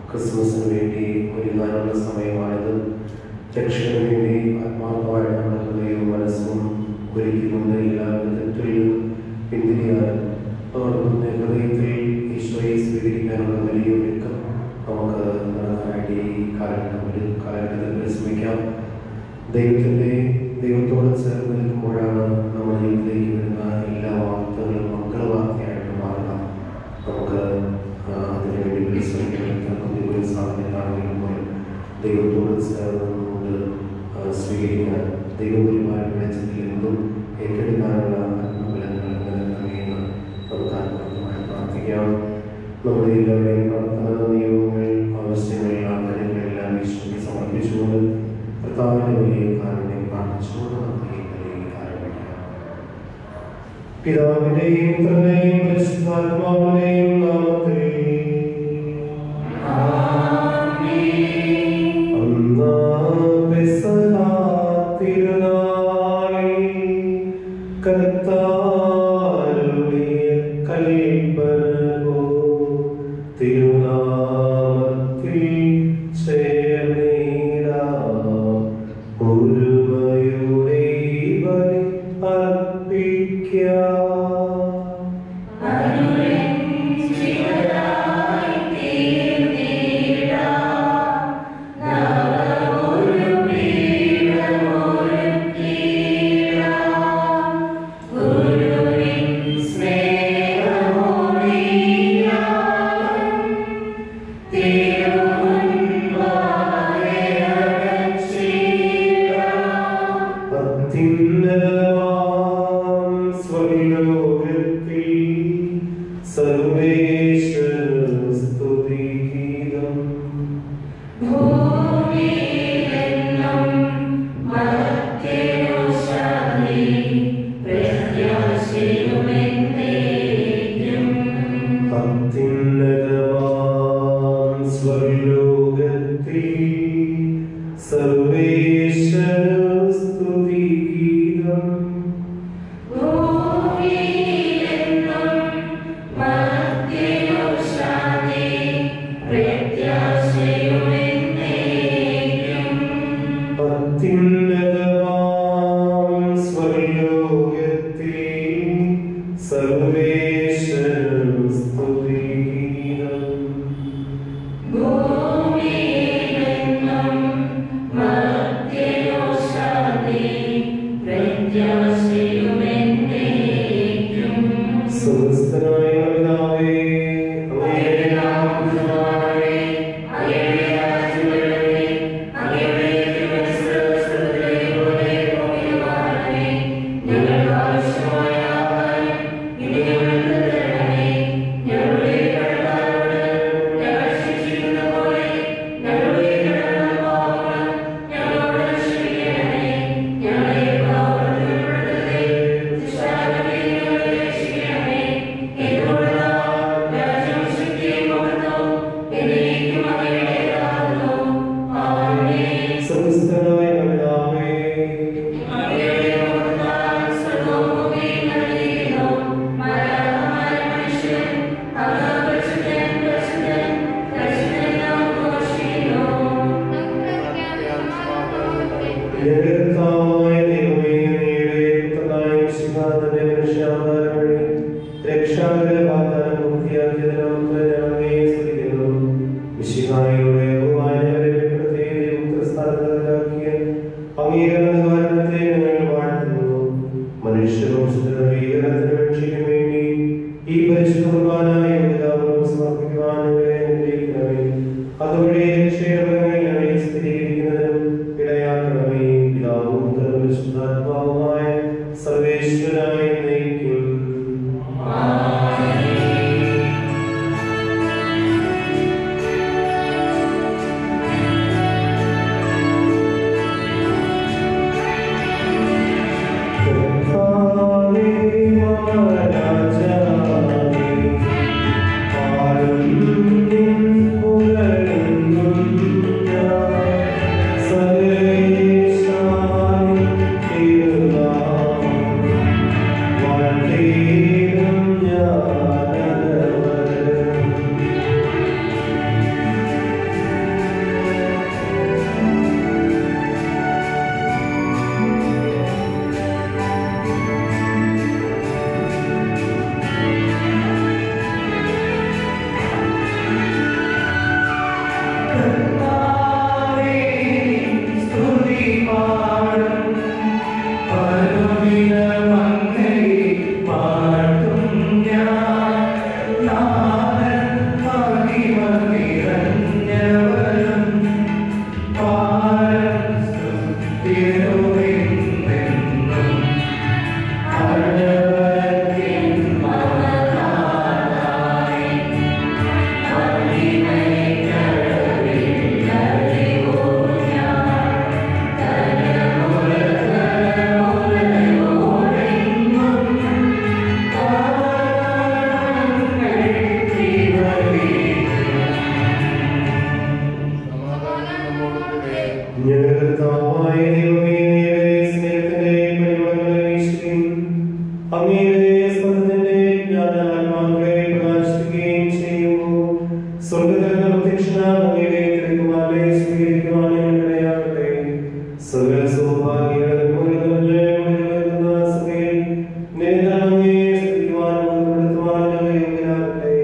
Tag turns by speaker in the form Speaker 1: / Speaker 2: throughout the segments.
Speaker 1: ക്രിസ്മസിന് വേണ്ടി ഒരുങ്ങാനുള്ള സമയമായത് രക്ഷയ്ക്ക് വേണ്ടി ആത്മാർത്ഥമായ നമ്മുടെ ഹൃദയവും മനസ്സും ഒരുക്കിക്കൊണ്ട് എല്ലാവരും തെറ്റുകളിലും പിന്തിരിയാനും അതോടൊപ്പം ഹൃദയത്തിൽ ഈശോയെ സ്വീകരിക്കാനുള്ള വലിയ ഒരുക്കം നമുക്ക് നടത്താനായിട്ട് ഈ കാലഘട്ടത്തിൽ പരിശ്രമിക്കാം. ദൈവത്തോട് ചേർന്ന് നിൽക്കുമ്പോഴാണ് നമ്മുടെ ജീവിതത്തിലേക്ക് വരുന്ന എല്ലാ വാർത്തകളും മംഗളവാർത്തയായിട്ട് മാറണം. നമുക്ക് അതിനുവേണ്ടി പരിശ്രമിക്കാൻ ഒരു സാധനത്താണെങ്കിലും പോലും ദൈവത്തോട് ചേർന്നുകൊണ്ട് സ്വീകരിക്കാൻ ദൈവപരിമാരുടെ വെച്ചതിൽ എന്തും ഏറ്റെടുക്കാനുള്ള ആത്മബലങ്ങൾ നിലനിർത്തുകയെന്ന് നമുക്ക് ആത്മാർത്ഥമായി പ്രാർത്ഥിക്കാം. നമ്മുടെ എല്ലാവരുടെയും പ്രാർത്ഥന നിയമങ്ങൾ ആവശ്യങ്ങൾ ആഗ്രഹങ്ങളെല്ലാം ഈശോയ്ക്ക് സമർപ്പിച്ചുകൊണ്ട് കർത്താവിന്റെ വലിയ കാരുണ്യം പ്രാർത്ഥിച്ചുകൊണ്ട് നമുക്ക് ഈ ബലിയിൽ ആരംഭിക്കാം. പിതാവിന്റെയും പുത്രന്റെയും പരിശുദ്ധാത്മാവിന്റെയും നാമത്തിൽ അങ്ങയുടെ സ്വർഗ്ഗത്തിന്റെ ജ്ഞാനാത്മാക്കളെ പ്രകാശിക്കുകയും ചെയ്യുന്നു. സ്വർഗ്ഗത്തിൽ പ്രത്യക്ഷനായ അങ്ങയുടെ തിരുക്കുമാരനെ സ്വീകരിക്കുവാനും ഇടയാകട്ടെ. സകല സൗഭാഗ്യങ്ങളും മൂലധനജയമുള്ള സഭയിൽ നിരന്തരമേ സ്തുതിക്കുവാനും ഉൾപ്പെടുത്തുവാനും യോഗ്യരാകട്ടെ.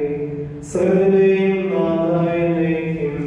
Speaker 1: സകലത്തിന്റെയും നാഥായ എന്നേക്കും.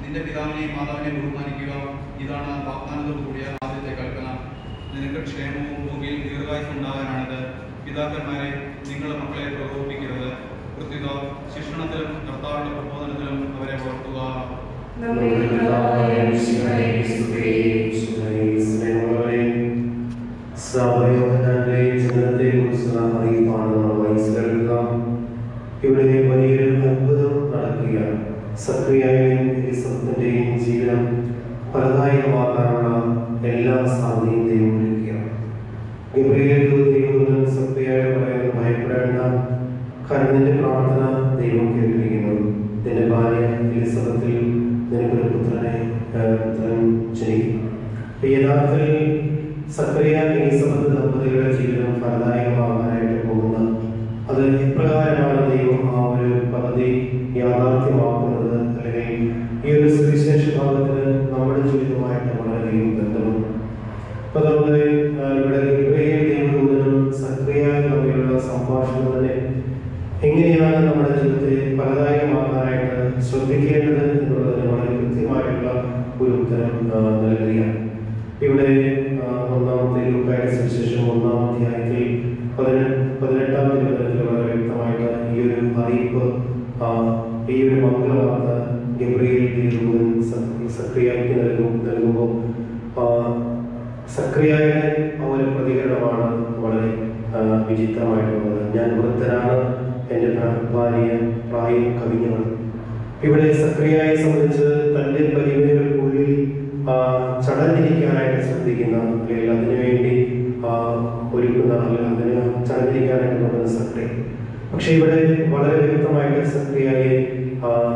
Speaker 2: നിന്റെ പിതാവിനെയും മാതാവിനെയും ബഹുമാനിക്കുക. ഇതാണ് വാഗ്ദാനത്തോടു കൂടിയ ആദ്യത്തെ കൽപ്പന. നിനക്ക് ക്ഷേമവും ഭൂമിയിൽ ദീർഘായുസ്സും ഉണ്ടാകാനാണിത്. പിതാക്കന്മാരെ, നിങ്ങളുടെ മക്കളെ പ്രകോപിപ്പിക്കരുത്. പ്രത്യുത ശിക്ഷണത്തിലും കർത്താവിന്റെ പ്രബോധനത്തിലും അവരെ വളർത്തുക.
Speaker 1: ഇവിടെ വലിയൊരു അത്ഭുതം നടക്കുകയാണ്. സക്രിയയുടെയും എലിസബത്തിന്റെയും ജീവിതം ഫലദായകമാക്കാനുള്ള എല്ലാ സാധ്യതയും ദൈവം ഒരുക്കുകയാണ്. ഗബ്രിയേൽ ദൈവദൂതൻ സക്രിയയോട് പറയുന്നത്, ഭയപ്പെടേണ്ട, കാരണം നിന്റെ പ്രാർത്ഥന ദൈവം കേൾപ്പിക്കുന്നു. നിന്റെ ഭാര്യ എലിസബത്തിൽ നിനക്കൊരു പുത്രൻ ജനിക്കും. യഥാർത്ഥത്തിൽ സക്രിയ എലിസബത്ത് ദമ്പതികളുടെ ജീവിതം ഫലദായകമാകാനായിട്ട് പോകുന്ന അത് എപ്രകാരമാണ് ദൈവം ആ ഒരു പദ്ധതി യാഥാർത്ഥ്യമാക്കുന്നത്, അല്ലെങ്കിൽ ഈ ഒരു സുവിശേഷ ഭാഗത്തിന് നമ്മുടെ ജീവിതവുമായിട്ട് വളരെയധികം ബന്ധമുണ്ട്. അപ്പൊ നമ്മുടെ ഇവിടെ ദൈവദൂതനും സക്രിയയും തമ്മിലുള്ള സംഭാഷണം തന്നെ എങ്ങനെയാണ് നമ്മുടെ ജീവിതത്തെ ഫലദായകമാക്കാനായിട്ട് ശ്രദ്ധിക്കേണ്ടത് എന്നുള്ളതിന് വളരെ കൃത്യമായിട്ടുള്ള ഒരു ഉത്തരം നൽകുകയാണ്. ഇവിടെ ഒന്നാമത്തെ ലൂക്കായുടെ സുവിശേഷം 1-ാം അധ്യായത്തിൽ 18-ാം തിരുവചനത്തിൽ വളരെ വ്യക്തമായിട്ട് ഈ ഒരു അറിയിപ്പ്, ഈ ഒരു മംഗളവാർത്ത ഗബ്രിയേൽ ദൈവദൂതൻ സക്രിയയ്ക്ക് നൽകുമ്പോൾ സക്രിയയുടെ ആ ഒരു പ്രതികരണമാണ് വളരെ വിചിത്രമായിട്ടുള്ളത്. ഞാൻ വൃദ്ധനാണ്, എൻ്റെ ഭാര്യ പ്രായം കവിഞ്ഞവൾ. ഇവിടെ സക്രിയയെ സംബന്ധിച്ച് തൻ്റെ പരിമിതികൾക്കുള്ളിൽ ചടഞ്ഞിരിക്കാനായിട്ട് ശ്രദ്ധിക്കുന്ന, അല്ലെങ്കിൽ അതിനുവേണ്ടി ഒരുക്കുന്ന, അല്ലെങ്കിൽ അതിന് ചടഞ്ഞിരിക്കാനായിട്ട് നോക്കുന്ന സക്രിയ. പക്ഷെ ഇവിടെ വളരെ വ്യക്തമായിട്ട് സക്രിയയെ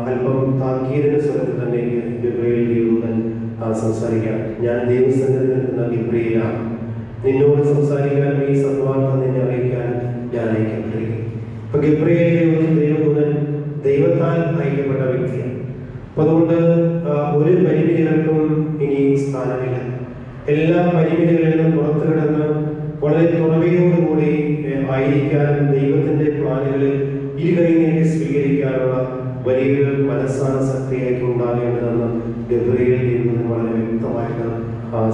Speaker 1: അല്പം താക്കീതിന്റെ സ്വരത്തിൽ തന്നെ ഗബ്രിയേൽ ദൈവദൂതൻ സംസാരിക്കാം. ഞാൻ ദൈവസന്നിധിയിൽ നിൽക്കുന്ന ഗബ്രിയേലാണ്, നിന്നോട് സംസാരിക്കാനും ഈ സദ്വാർത്ത നിന്നെ അറിയിക്കാൻ ഞാൻ അയക്കപ്പെട്ടിരിക്കുന്നു. ഇപ്പൊ ഗബ്രിയേൽ ദൈവദൂതൻ ദൈവത്താൽ അയക്കപ്പെട്ട വ്യക്തിയാണ്. അപ്പൊ അതുകൊണ്ട് ഒരു പരിമിതികൾക്കും ഇനി സ്ഥാനമില്ല. എല്ലാ പരിമിതികളിൽ നിന്നും പുറത്തു കിടന്ന് വളരെ തുറവിയോടുകൂടി ആയിരിക്കാനും ദൈവത്തിന്റെ പ്ലാനുകളിൽ ഇരുകൈനീട്ടി സ്വീകരിക്കാനുള്ള വലിയൊരു മനസ്സാണ് സക്രിയയ്ക്ക് ഉണ്ടാകേണ്ടതെന്ന് ഗബ്രിയേൽ ദൈവദൂതൻ വളരെ വ്യക്തമായിട്ട്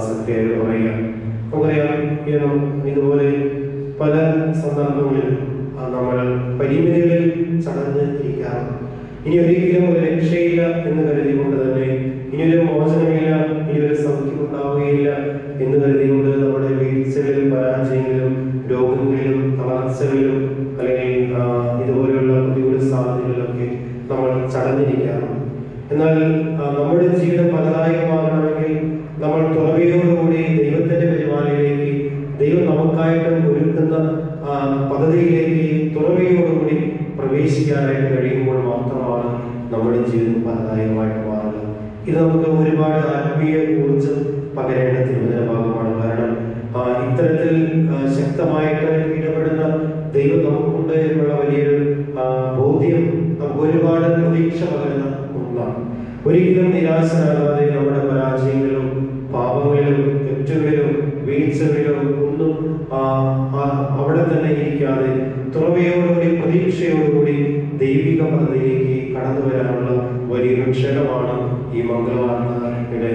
Speaker 1: സക്രിയയോട് പറയുക. നമുക്കറിയാം, ഇതുപോലെ പല സന്ദർഭങ്ങളിലും നമ്മൾ പരിമിതികളിൽ ചടഞ്ഞ് ഇരിക്കാറുണ്ട്. ഇനി ഒരിക്കലും ഒരു രക്ഷയില്ല എന്ന് കരുതിക്കൊണ്ട് തന്നെ, ഇനിയൊരു മോചനമില്ല, ഇനിയൊരു സൗഖ്യം ഉണ്ടാവുകയില്ല എന്ന് കരുതിക്കൊണ്ട് നമ്മുടെ വീഴ്ചകളിലും പരാജയങ്ങളിലും രോഗങ്ങളിലും തളർച്ചകളിലും അല്ലെങ്കിൽ ഇതുപോലെയുള്ള പ്രതികൂല സാധ്യതകളിലൊക്കെ നമ്മൾ ചടഞ്ഞിരിക്കാറുണ്ട്. എന്നാൽ നമ്മുടെ ജീവിതം ഫലദായകമാകണമെങ്കിൽ നമ്മൾ തുറവിയോടുകൂടി ദൈവത്തിന്റെ പരിപാലനയിലേക്ക്, ദൈവം നമുക്കായിട്ട് ഒരുക്കുന്ന പദ്ധതിയിലേക്ക് തുറവിയോടുകൂടി പ്രവേശിക്കാനായിട്ട് കഴിയുമ്പോൾ മാത്രമാണ് നമ്മുടെ ജീവിതം ഫലദായകമായിട്ട് മാറുന്നത്. ഇത് നമുക്ക് ഒരുപാട് ആത്മീയ ഊർജ്ജം പകരേണ്ട തിരുവചന ഭാഗമാണ്. കാരണം ഇത്തരത്തിൽ ശക്തമായിട്ട് ഇടപെടുന്ന ദൈവം നമുക്കുണ്ട് എന്നുള്ള വലിയൊരു ബോധ്യം നമുക്ക് ഒരുപാട് പ്രതീക്ഷ പകരുന്ന ഒന്നാണ്. ഒരിക്കലും നിരാശരാകാതെ നമ്മുടെ പരാജയങ്ങളിലും പാപങ്ങളിലും തെറ്റുകളിലും വീഴ്ചകളിലും ഒന്നും അവിടെ തന്നെ ഇരിക്കാതെ തുറവയോടുകൂടി പ്രതീക്ഷയോടുകൂടി ദൈവിക പദ്ധതിയിലേക്ക് കടന്നു വരാനുള്ള വലിയൊരു ക്ഷണമാണ് ഈ മംഗളവാർത്തയുടെ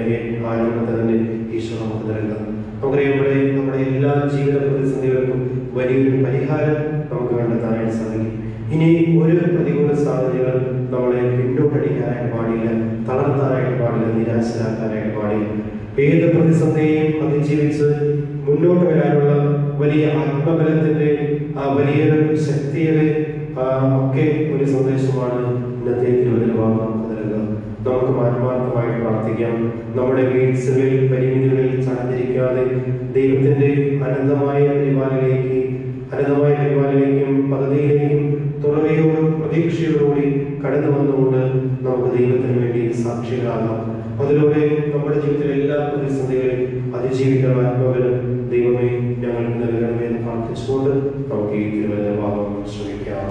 Speaker 1: ആരംഭത്തിൽ തന്നെ ഈശോ നമുക്ക് നൽകുന്നത്. നമുക്കറിയാം, നമ്മുടെ എല്ലാ ജീവിത പ്രതിസന്ധികൾക്കും വലിയൊരു പരിഹാരം നമുക്ക് കണ്ടെത്താനായിട്ട് സാധിക്കും. ഇനി ഒരു പ്രതികൂല സാധ്യതകൾ നമ്മളെ പിന്നോട്ടടിക്കാനായിട്ട് പാടില്ല, തളർത്താനായിട്ട് പാടില്ല, നിരാശരാക്കാനായിട്ട് പാടില്ല. ഏത് പ്രതിസന്ധിയെയും അതിജീവിച്ച് മുന്നോട്ട് വരാനുള്ള വലിയ ആത്മബലത്തിന്റെ വലിയൊരു ശക്തിയുടെ ഒക്കെ ഒരു സന്ദേശമാണ് ഇന്നത്തെ തിരുവചന ഭാഗം നൽകുക. നമുക്ക് ആത്മാർത്ഥമായി പ്രാർത്ഥിക്കാം. നമ്മുടെ വീഴ്ചകളിൽ പരിമിതികളിൽ ചടഞ്ഞിരിക്കാതെ ദൈവത്തിന്റെ അനന്തമായ പരിപാലനയിലേക്കും പദ്ധതിയിലേക്കും തുറവിയോടും പ്രതീക്ഷയോടുകൂടി കടന്നു വന്നുകൊണ്ട് നമുക്ക് ദൈവത്തിന് വേണ്ടി സാക്ഷികളാകാം. അതിലൂടെ നമ്മുടെ ജീവിതത്തിലെ എല്ലാ പ്രതിസന്ധികളെയും അതിജീവിക്കാൻ ആത്മബലം ദൈവമേ ഞങ്ങൾക്ക് നൽകണമേ എന്ന് പ്രാർത്ഥിച്ചുകൊണ്ട് നമുക്ക് ഈ തിരുവചന ഭാഗം ശ്രമിക്കാം.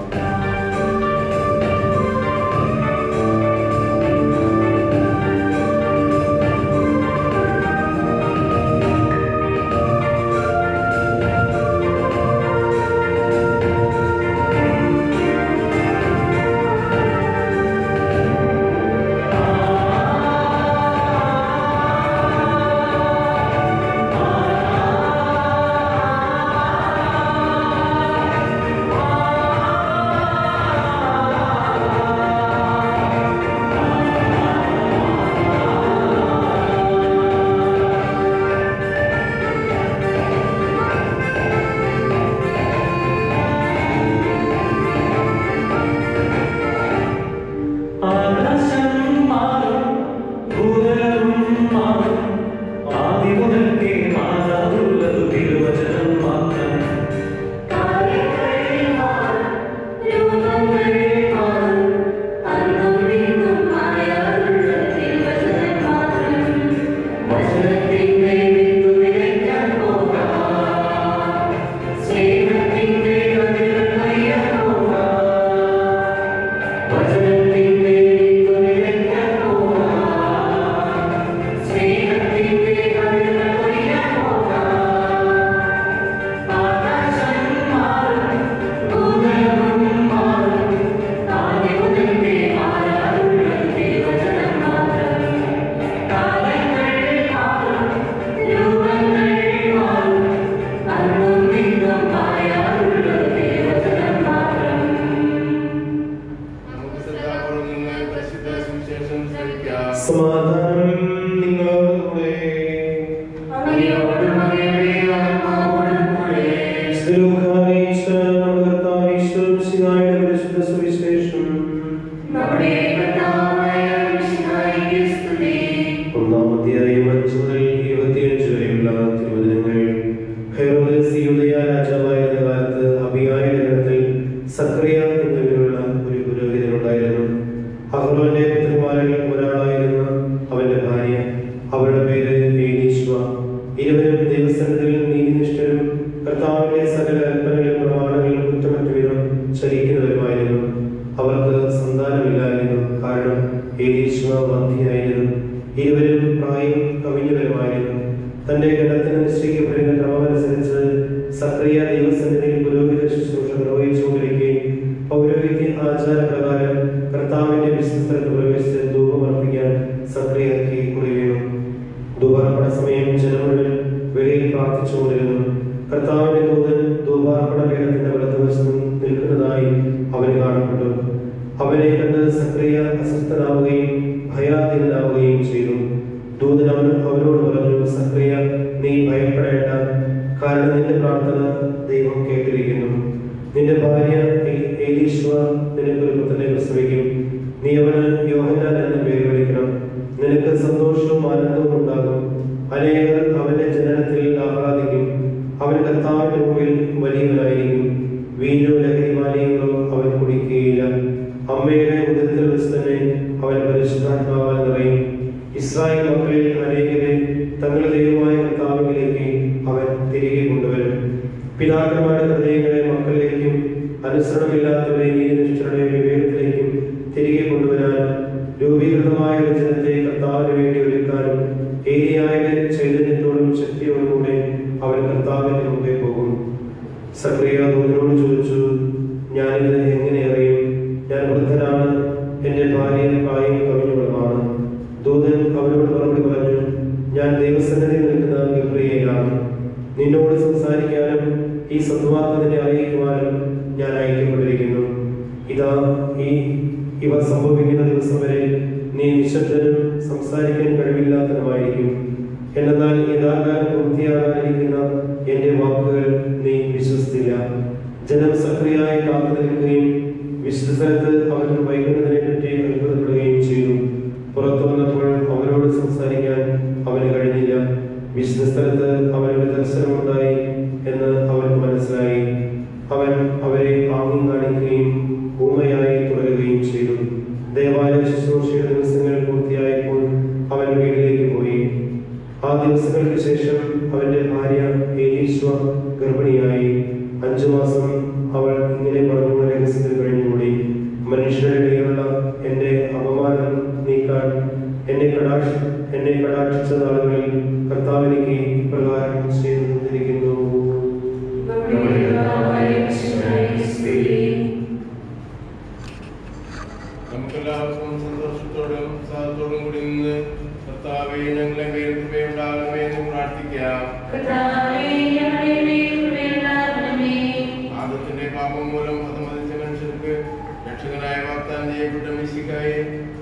Speaker 1: സമാധാനം നിങ്ങളോടുകൂടെ. സുവിശേഷം ഒന്നാമധ്യായം 5 മുതൽ 25 വരെയുള്ള തിരുവചനങ്ങൾ. ഹെരോദസ് യൂദയ രാജാവായിരുന്ന കാലത്ത് അബിയായുടെ ഗണത്തിൽ സക്രിയ എന്നിവരുള്ള ഒരു പുരോഹിതനുണ്ടായിരുന്നു. അഹ്റോന്റെ പുത്രന്മാരിൽ ഒരാളായിരുന്ന അവന്റെ ഭാര്യ, അവരുടെ പേര് എലീശ്വ. ഇരുവരും ദൈവസന്നിധിയിൽ നീതിനിഷ്ഠരും കർത്താവിന്റെ സകല കൽപ്പനകളും പ്രമാണങ്ങളും കുറ്റമറ്റ വിധം ചരിക്കുന്നവരുമായിരുന്നു. അവർക്ക് സന്താനമില്ലായിരുന്നു, കാരണം എലീശ്വ വന്ധ്യയായിരുന്നു. ഇരുവരും പ്രായം കവിഞ്ഞവരുമായിരുന്നു. തന്റെ ഗണത്തിന് നിശ്ചയിക്കപ്പെടുന്ന ക്രമമനുസരിച്ച് സക്രിയ ദൈവസന്നിധിയിൽ പുരോഹിത ശുശ്രൂഷ നിർവഹിച്ചുകൊണ്ടിരിക്കുകയും പൗരോഹിത്യ ആചാരപ്രകാരം കർത്താവിന്റെ വിശുദ്ധസ്ഥലത്ത് പ്രവേശിച്ച് ധൂപമർപ്പിക്കാൻ സക്രിയയ്ക്ക് കുറി വീണു. ധൂപാർപ്പണ സമയം ജനം മുഴുവൻ വെളിയിൽ പ്രാർത്ഥിച്ചുകൊണ്ടിരുന്നു. കർത്താവിന്റെ ദൂതൻ ധൂപാർപ്പണ പീഠത്തിന്റെ വലതുവശത്ത് നിൽക്കുന്നതായി അവന് കാണപ്പെട്ടു. അവനെ കണ്ട് സക്രിയ അസ്വസ്ഥനാവുകയും ഭയാധീനനാവുകയും ചെയ്തു. ദൂതൻ അവനോട് പറഞ്ഞു, സക്രിയ, നീ ഭയപ്പെടേണ്ട, കാരണം നിന്റെ പ്രാർത്ഥന ദൈവം കേട്ടിരിക്കുന്നു. നിന്റെ ഭാര്യ എലീശ്വ നിനക്കൊരു പുത്രനെ പ്രസവിക്കും. നീ അവന് യോഹന്നാൻ എന്ന പേര് വിളിക്കണം. നിനക്ക് സന്തോഷവും ആനന്ദവും ഉണ്ടാകും. അനേകർ അവന്റെ ജനനത്തിൽ ആഹ്ലാദിക്കും. അവൻ കർത്താവിന്റെ മുമ്പിൽ വലിയവനായിരിക്കും. വീഞ്ഞോ ലഹരി പാനീയങ്ങളോ അവൻ കുടിക്കുകയില്ല. അമ്മയുടെ ഉദരത്തിൽ വെച്ച് തന്നെ അവൻ പരിശുദ്ധാത്മാവാൽ നിറയും. ഇസ്രായേൽ മക്കളിൽ അനേകരെ തങ്ങളുടെ ദൈവമായ കർത്താവിലേക്ക് അവൻ തിരികെ കൊണ്ടുവരും. പിതാക്കന്മാരുടെ ഹൃദയങ്ങളെ മക്കളിലേക്കും അനുസരണമില്ലാത്തവരെ നീതിനിഷ്ഠരുടെ വിവേകത്തിലേക്കും തിരികെ കൊണ്ടുവരാൻ രൂപീകൃതമായ ഒരു ജനത്തെ കർത്താവിന് വേണ്ടി ഒരുക്കാനും ഏരിയായുടെ ചൈതന്യത്തോടും ശക്തിയോടുകൂടെ അവൻ കർത്താവിന്റെ മുമ്പേ പോകും. സക്രിയ ദൂതനോട് ചോദിച്ചു, ഞാനിത് എങ്ങനെ അറിയും? ഞാൻ വൃദ്ധനാണ്, എന്റെ ഭാര്യ പ്രായം കവിഞ്ഞവളുമാണ്. ദൂതൻ അവനോട് മറുപടി പറഞ്ഞു, ഞാൻ ദൈവസന്നിധിയിൽ നിൽക്കുന്ന ഗബ്രിയേലാണ്. നിന്നോട് സംസാരിക്കാനും ഈ സദ്വാർത്ത നിന്നെ അറിയിക്കുവാനും ഞാൻ അയക്കപ്പെട്ടിരിക്കുന്നു. ഇതാ ഇവ സംഭവിക്കുന്ന ദിവസം വരെ നീ നിശബ്ദനും സംസാരിക്കാൻ കഴിവില്ലാത്തതുമായിരിക്കും. എന്നാൽ യഥാകാലം പൂർത്തിയാകാനിരിക്കുന്ന എന്റെ വാക്കുകൾ നീ വിശ്വസിച്ചില്ല. ജനം സക്രിയയായി കാത്തു നിൽക്കുകയും വിശുദ്ധ സ്ഥലത്ത് അവൻ വൈകുന്നതിനെ പറ്റി അത്ഭുതപ്പെടുകയും ചെയ്തു. പുറത്തു വന്നപ്പോൾ അവരോട് സംസാരിക്കാൻ അവന് കഴിഞ്ഞില്ല. വിശുദ്ധ സ്ഥലത്ത് അവനൊരു ദർശനമുണ്ടായി എന്ന് അവർക്ക് മനസ്സിലായി. അവൻ അവരെ ആംഗ്യം കാണിക്കുകയും ഊമയായി തുടരുകയും ചെയ്തു. ദേവാലയ ശുശ്രൂഷയുടെ ദിവസങ്ങൾ പൂർത്തിയായപ്പോൾ അവൻ വീട്ടിലേക്ക് പോയി. ആ ദിവസങ്ങൾക്ക് ശേഷം അവന്റെ ഭാര്യ എലീശ്വ ഗർഭിണിയായി. 5 മാസം അവൾ ഇങ്ങനെ പറഞ്ഞുള്ള രഹസ്യത്തിൽ കഴിഞ്ഞുകൂടി. മനുഷ്യരുടെ ഇടയിലുള്ള എന്റെ അപമാനം നീക്കാൻ എന്നെ കടാക്ഷിച്ച നാളുകളിൽ കർത്താവിലേക്ക് പ്രകാരം ചെയ്തു തന്നിരിക്കുന്നു.
Speaker 3: നമുക്കെല്ലാവർക്കും സന്തോഷത്തോടും ഉത്സാഹത്തോടും കൂടി നിന്ന് കർത്താവേ ഞങ്ങളെ മേൽ കൃപയുണ്ടാകണമേ എന്ന് പ്രാർത്ഥിക്കാം. ആദത്തിന്റെ പാപം മൂലം ഹതമതിച്ച മനുഷ്യർക്ക് രക്ഷകനായ വാഗ്ദാനം ചെയ്യപ്പെട്ട മിശിഹായെ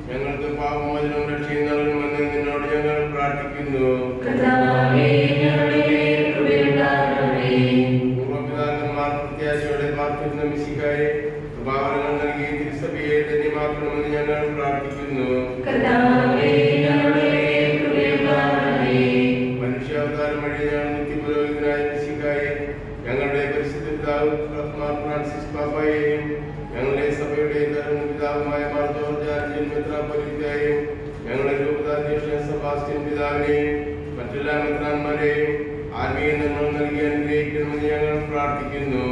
Speaker 3: ഞങ്ങൾക്ക് പാപമോചനവും രക്ഷയും നൽകണമെന്ന് നിന്നോട് ഞങ്ങൾ പ്രാർത്ഥിക്കുന്നു. പൂർവ്വപിതാക്കന്മാർ പ്രത്യാശയോടെ പാർത്തിരുന്ന മിശിഹായെ കൃപാവരങ്ങൾ നൽകി തിരുസഭയെ ധന്യമാക്കണമെന്ന് ഞങ്ങൾ പ്രാർത്ഥിക്കുന്നു. മനുഷ്യാവതാരം വഴി ഞങ്ങൾ നിത്യപുരോഹിതനായ മിശിഹായെ ഞങ്ങളുടെ പരിശുദ്ധ പിതാവ് മാർ ഫ്രാൻസിസ് പാപ്പായെയും ഞങ്ങളുടെ സഭയുടെ പിതാവുമായ മാർ ജോർജ് ആഞ്ചൽ മെത്രാപ്പൊലീത്തയെയും ഞങ്ങളുടെ രൂപതാധ്യക്ഷൻ സെബാസ്റ്റ്യൻ പിതാവിനെയും മറ്റെല്ലാ മെത്രാന്മാരെയും ആത്മീയ നന്മ നൽകി അനുഗ്രഹിക്കണമെന്ന് ഞങ്ങൾ പ്രാർത്ഥിക്കുന്നു.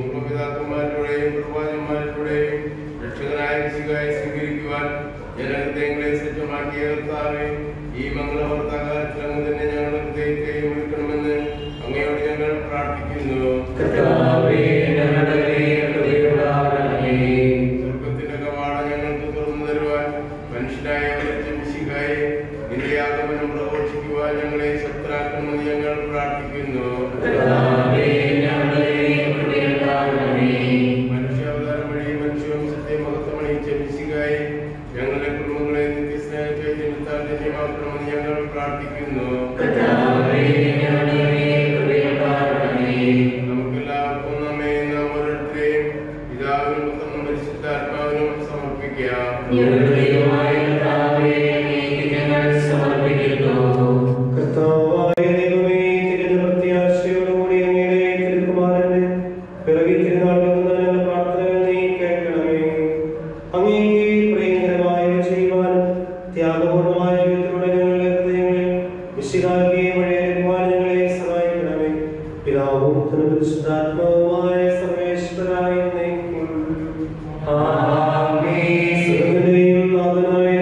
Speaker 3: പൂർവ്വപിതാക്കന്മാരുടെയും പ്രവാചകന്മാരുടെയും രക്ഷകനായ മിശിഹായെ സ്വീകരിക്കുവാൻ ജനഹൃദയങ്ങളെ സജ്ജമാക്കിയ കർത്താവേ, ഈ മംഗളവാർത്താകാലത്തിൽ അങ്ങ് തന്നെ ഞങ്ങളുടെ ഹൃദയത്തെയും ഒരുക്കണമെന്ന് അങ്ങയോട് ഞങ്ങൾ പ്രാർത്ഥിക്കുന്നു. സ്വർഗത്തിന്റെ കവാടം ഞങ്ങൾക്ക് തുറന്നു തരുവാൻ മനുഷ്യനായ മിശിഹായെ നിന്റെ ആഗമനം പ്രഘോഷിക്കുവാൻ ഞങ്ങളെ ശക്തരാക്കണമെന്ന് ഞങ്ങൾ പ്രാർത്ഥിക്കുന്നു. മനുഷ്യാവതാരം വഴി മനുഷ്യവംശത്തെ മഹത്വമണിയിച്ച പ്രാർത്ഥിക്കുന്നു. നമുക്കെല്ലാവർക്കും നമ്മെ നാം ഓരോരുത്തരെയും പിതാവിനും പുത്രനും പരിശുദ്ധാത്മാവിനും സമർപ്പിക്കാം.
Speaker 1: കർത്താവായ ദൈവമേ, തികഞ്ഞ പ്രത്യാശയോടുകൂടി അങ്ങയുടെ തിരുക്കുമാരന്റെ പിറവി തിരുനാളുകളുന്ന ഞങ്ങളുടെ പ്രാർത്ഥനകൾ നീ കേൾക്കണമേ. അങ്ങേക്ക് പ്രിയങ്കരമായവ ചെയ്യുവാനും ത്യാഗപൂർണമായ ജീവിതത്തിലൂടെ ഞങ്ങളുടെ ഹൃദയങ്ങളിൽ മിശിഹായെ വഴിയെടുക്കുവാൻ ഞങ്ങളെ സഹായിക്കണമേ. പിതാവും പുത്രനും പരിശുദ്ധാത്മാവുമായ സർവേശ്വരായ എന്നേക്കും. ആമേൻ. നാഥനായ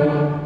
Speaker 1: Amen.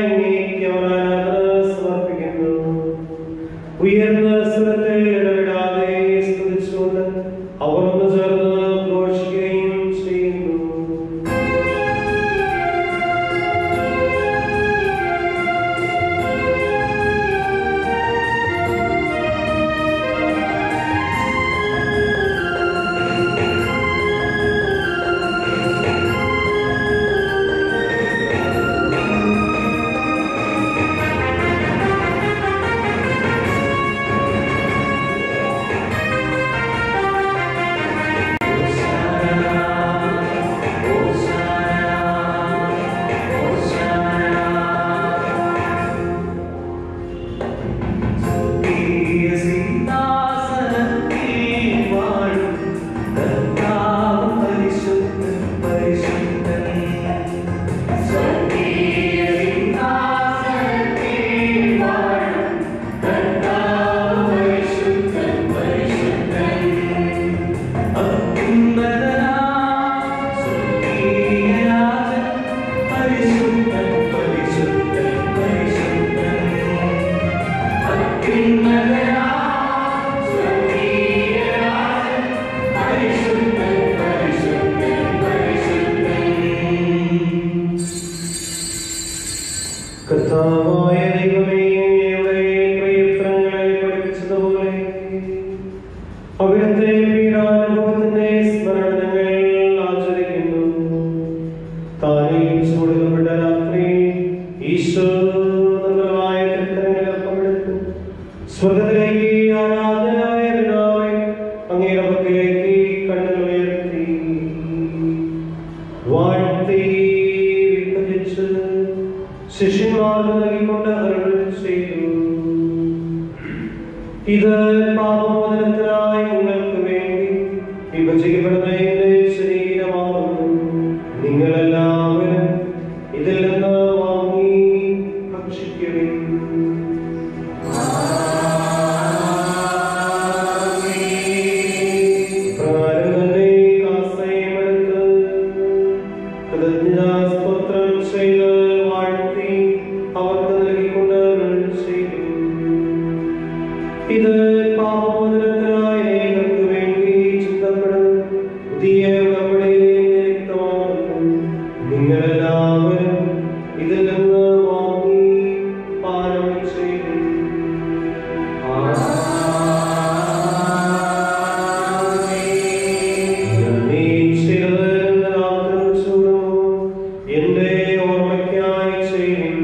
Speaker 1: അങ്ങേക്ക് ആരാധന സമർപ്പിക്കുന്നു. ഉയർന്ന സ്വരത്തിൽ ഇടപെടാതെ സ്തുതിച്ചുകൊണ്ട് അവർ ഒന്ന് ചേർന്ന് ഘോഷിക്കുകയും ചെയ്യുന്നു. കർത്താവായ ദൈവമേ, അങ്ങയുടെ പ്രിയപുത്രനെ പഠിപ്പിച്ചതുപോലെ അവിടുത്തെ പീഡാനുഭവത്തിന്റെ സ്മരണ ഞങ്ങൾ ആചരിക്കുന്നു. താനേൽപ്പിച്ചു കൊടുക്കപ്പെട്ട രാത്രി ഈശോ നിർമ്മലമായ തിരുക്കരങ്ങളിൽ അപ്പമെടുത്തു സ്വർഗ്ഗത്തിലേക്ക് ആരാധനായ പിതാവേ അങ്ങയുടെ പക്കലേക്ക് കണ്ണുകൾ ഉയർത്തി വാഴ്ത്തി വിഭജിച്ച് ശിഷ്യന്മാർക്ക് നൽകിക്കൊണ്ട് അരുൾ ചെയ്തു. ഇത് പാപമോചനത്തിനായി നിങ്ങൾക്ക് വേണ്ടി വിഭജിക്കപ്പെടുന്ന എന്റെ ശരീരമാകുന്നു. നിങ്ങളെല്ലാവരും ഇതിൽ നിന്ന് വാങ്ങി ഭക്ഷിക്കുവിൻ. പ്രകാരം തന്നെ കാസയുമെടുത്ത് കൃതജ്ഞതാസ്തോത്രം ചെയ്ത് വാഴ്ത്തി അവർക്ക് നൽകിക്കൊണ്ട് അരുൾ ചെയ്തു. ഇത് പാപമോചനത്തിനായി നിങ്ങൾക്ക് വേണ്ടി ചിന്തപ്പെടുന്ന പുതിയ ഉടമ്പടിയിലെ രക്തമാകുന്നു. നിങ്ങളെല്ലാവരും ഇതിൽ നിന്ന് വാങ്ങി പാനം ചെയ്തു. എന്റെ ഓർമ്മയ്ക്കായി ചെയ്യും.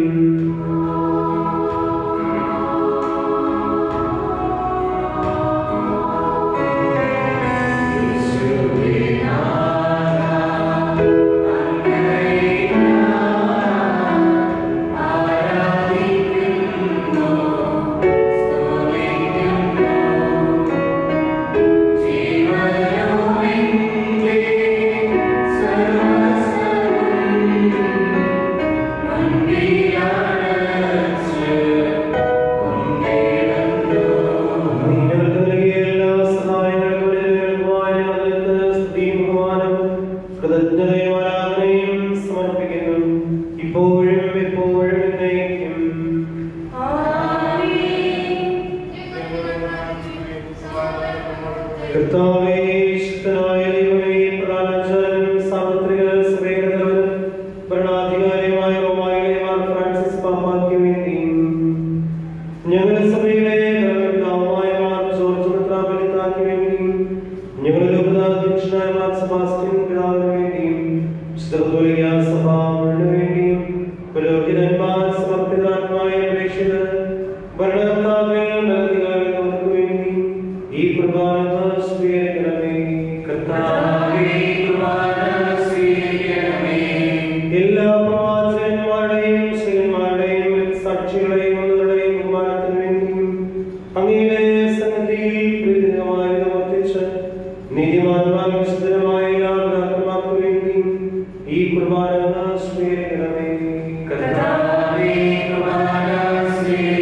Speaker 4: Katavi Kumara Sri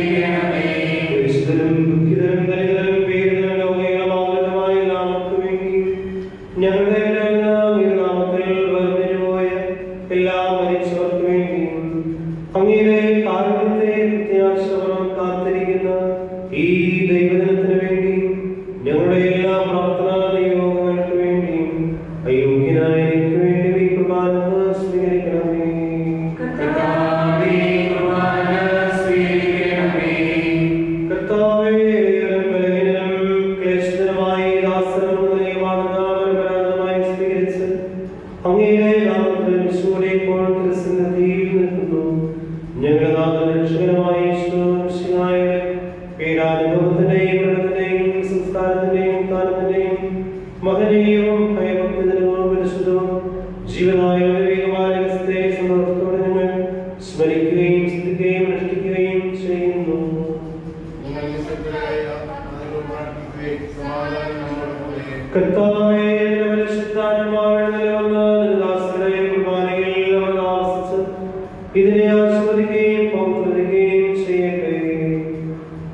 Speaker 1: കാരുണ്യത്തെ പ്രത്യാശപൂർവ്വം കാത്തിരിക്കുന്ന ഈ ദൈവദിനത്തിന് വേണ്ടി ഞങ്ങളുടെ എല്ലാ പ്രാർത്ഥനാ നിയോഗങ്ങൾക്ക് വേണ്ടിയും അയോഗ്യനായ എനിക്ക് വേണ്ടി ഈ കുർബാന സ്വീകരിക്കണമേ. കർത്താവേ, ബലഹീനനും ക്ലേശിതനുമായി ദാസനും മാതൃകാപരമായി സ്വീകരിച്ച് അങ്ങയുടെ നാമത്തിൽ വിശുദ്ധ ഇപ്പോൾ തിരുസന്നിധിയിൽ നിൽക്കുന്നു. ഞങ്ങളുടെ നാഥൻ രക്ഷകനുമായ ഈശോയുടെ പീഡാനുഭവത്തിന്റെയും മരണത്തിന്റെയും സംസ്കാരത്തിന്റെയും കാലത്തിന്റെയും മഹനീയവും ഭയഭക്തിജനകവും പരിശുദ്ധവും ജീവനായ വിവേകമായ രഹസ്യത്തെ സന്തോഷത്തോടെ ഞങ്ങൾ സ്മരിക്കുകയും സ്തുതിക്കുകയും അനുഷ്ഠിക്കുകയും ചെയ്യുന്നു. കർത്താവേ, ഇതിനെ ആസ്വദിക്കുകയും പൗത്രിക്കുകയും ചെയ്യട്ടെ.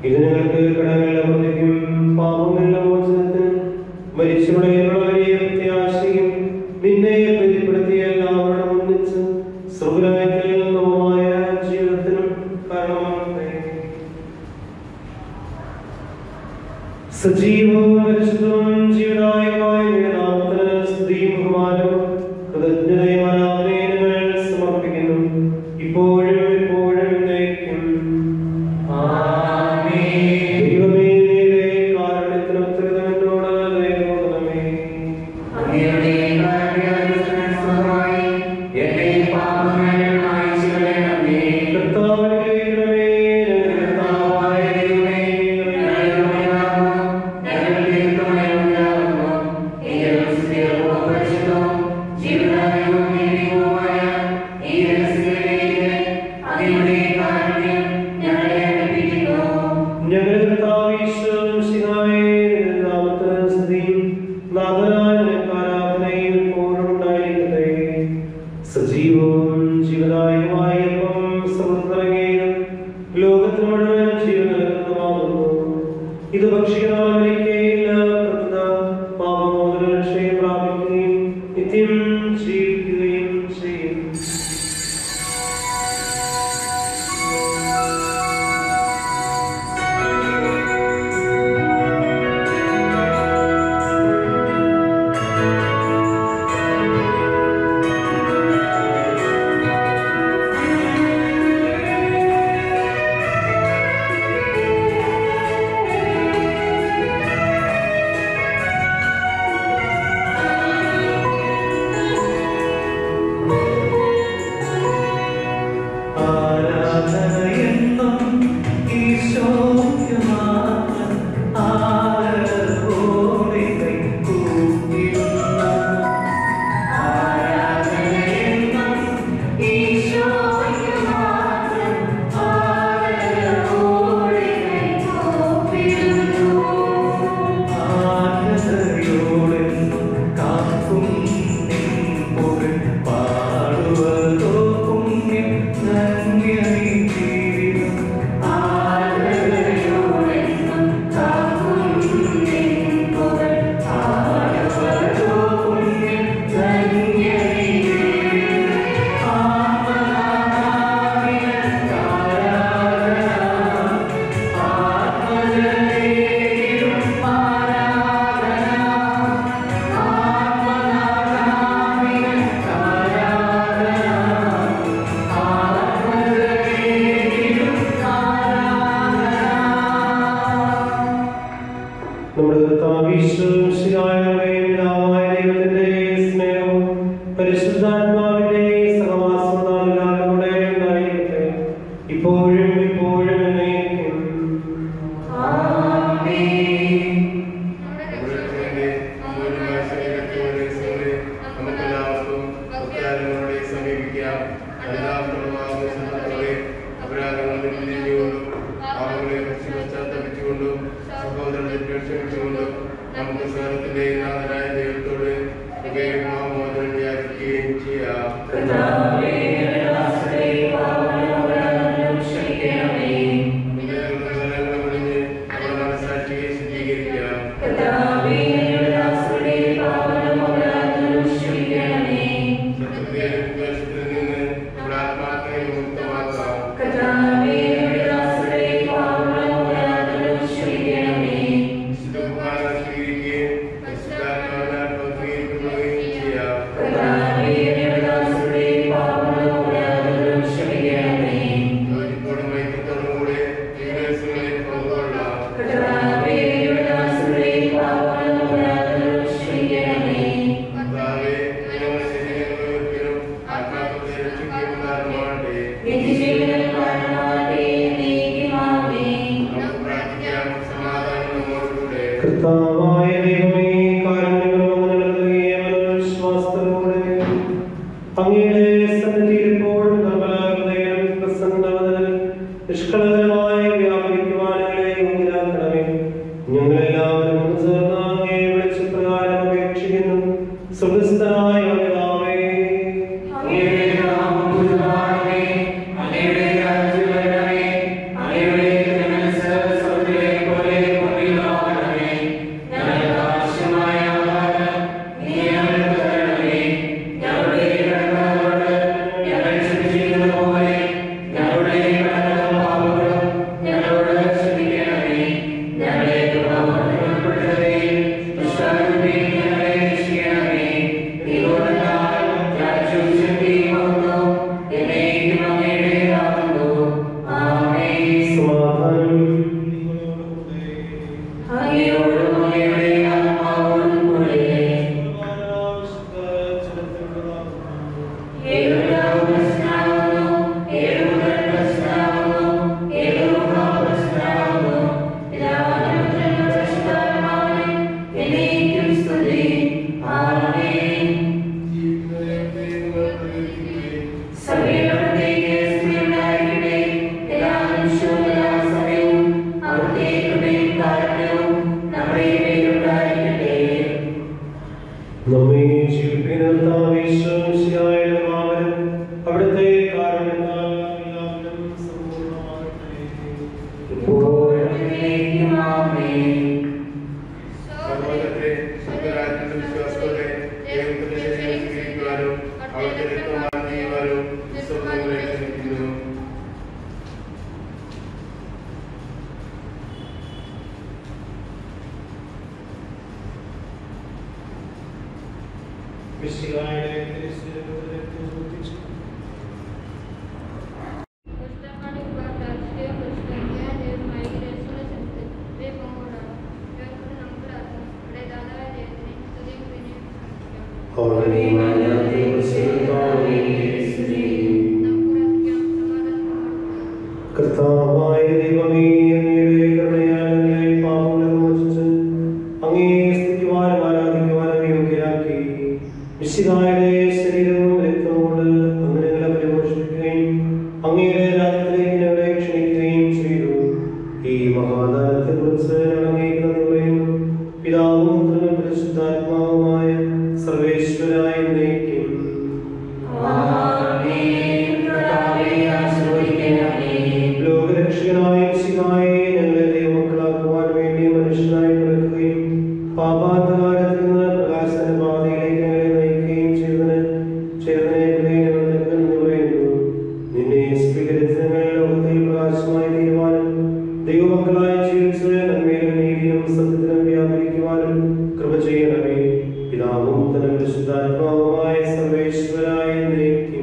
Speaker 1: ഇത് ഞങ്ങൾക്ക് കടങ്ങളുടെ അവധിക്കും പാപങ്ങളുടെ മോചനത്തിനും മരിച്ചവരുടെ വലിയ പ്രത്യാശയും നിന്നെ പ്രീതിപ്പെടുത്തിയ എല്ലാവരുടെ ഒന്നിച്ച് സ്വർഗ്ഗരാജ്യത്തിൽ നവമായ ജീവിതത്തിനും കാരണമാകട്ടെ. സജീവവും പരിശുദ്ധവും ജീവനായകമായ നാമത്തിന് സ്തുതിയും ബഹുമാനവും കൃതജ്ഞതയും ആരാധനയും ഞങ്ങൾ സമർപ്പിക്കുന്നു, ഇപ്പോഴും എപ്പോഴും എന്നേക്കും. ദൈവമേ, നിന്റെ കാരുണ്യത്തിന് ഉത്തരം എന്നോട് ദയ തോന്നണമേ. സജീവവും ജീവനായകമായ ലോകത്തിന് മുഴുവൻ ജീവൻ നൽകുന്നതാകുന്നു. ഇത് ഭക്ഷിക്കാനിരിക്കയില്ല, പാപമോചന രക്ഷയെ പ്രാപിക്കുകയും നിത്യം ജീവിക്കുകയും ചെയ്യും.
Speaker 4: Kata
Speaker 1: നിഷ്കളങ്കമായി വ്യാപരിക്കുവാനെ യോഗ്യരാക്കണമേ. ഞങ്ങളെല്ലാവരും ചേർന്ന് അങ്ങയെ വിളിച്ച് പ്രകാരം അപേക്ഷിക്കുന്നു. സ്വർഗ്ഗസ്ഥനായ പിതാവേ, അങ്ങയുടെ നാമം പൂജിതമാകണമേ. അങ്ങയുടെ രാജ്യം വരണമേ. അങ്ങയുടെ തിരുമനസ്സ് സ്വർഗ്ഗത്തിലെ പോലെ ഭൂമിയിലുമാകണമേ. ഞങ്ങൾക്ക് ആവശ്യമായ ആഹാരം നീ ഞങ്ങൾക്ക് തരണമേ. ഞങ്ങളുടെ കടക്കാരോട് ഞങ്ങൾ ക്ഷമിച്ചിരിക്കുന്നത് പോലെ ഞങ്ങളുടെ കടങ്ങളും പാപങ്ങളും ഞങ്ങളോട് ക്ഷമിക്കണമേ. ഞങ്ങളെ പ്രലോഭനത്തിൽ ഉൾപ്പെടുത്തരുതേ. ദുഷ്ടാരൂപേ ഞങ്ങളെ രക്ഷിക്കണമേ. ദൈവത്താൽ രാജ്യവും ശക്തിയും മഹത്വവും എന്നേക്കും അങ്ങയുടേതാകുന്നു. ആമേൻ. അങ്ങയോടും അങ്ങയുടെ ആത്മാവോടും കൂടെ നമ്മെ ജീവിപ്പിക്കുന്ന അവിടുത്തെ കാരണത്താൽ എല്ലാവരും സമ്പൂർണ്ണമാകട്ടെ.
Speaker 3: സഹോദരരെ, സ്വർഗ്ഗരാജ്യത്തിന്റെ വിശ്വാസത്തോടെ ദൈവത്തിന്റെ ശരീരം സ്വീകരിക്കുവാനും അവിടുത്തെ രക്തപാനം ചെയ്യുവാനും വിശ്വാസങ്ങളെ ക്ഷണിക്കുന്നു.
Speaker 1: മിശിഹായുടെ തിരുശരീരത്തെ പൂജിച്ചു. കർത്താവായ ദൈവമേ, അങ്ങയുടെ കരുണയാൽ ഞങ്ങളെ പാപങ്ങളിൽ മോചിച്ച് അങ്ങയെ സ്തുതിക്കുവാനും ആരാധിക്കുവാനും യോഗ്യരാക്കി. മിശിഹായുടെ ശരീരവും രക്തവും കൊണ്ട് അങ്ങ് ഞങ്ങളെ പരിപോഷിപ്പിക്കുകയും അങ്ങയുടെ രാജ്യത്തിലേക്ക് ഞങ്ങളെ ക്ഷണിക്കുകയും ചെയ്തു. ഈ മഹാദാനത്തെ കുറിച്ച് ഞങ്ങൾ അങ്ങേക്ക് നന്ദി പറയുന്നു. പിതാവും പുത്രനും പരിശുദ്ധാത്മാവുമായ സർവേശ്വരായ എന്നേക്കും. ലോകരക്ഷകനായ മിശിഹായെ ഞങ്ങളെ ദൈവമക്കളാക്കുവാൻ വേണ്ടി മനുഷ്യനായി പിറക്കുകയും പാപാന്തകാരത്തിൽ നിന്ന് പ്രകാശത്തിന്റെ പാതയിലേക്ക് ഞങ്ങളെ നയിക്കുകയും ചെയ്തതിനെ ഞങ്ങൾ നിനക്ക് നന്ദി പറയുന്നു. നിന്നെ സ്വീകരിച്ച് ഞങ്ങൾ ലോകത്തിൽ പ്രകാശമായി തീരുവാനും ദൈവമക്കളായി ജീവിച്ച് നന്മയിലും നീതിയിലും സത്യത്തിലും വ്യാപരിക്കുവാനും കൃപ ചെയ്യണമേ. പിതാവും പുത്രനും പരിശുദ്ധാത്മാവുമായ സർവേശ്വരായ എന്നേക്കും.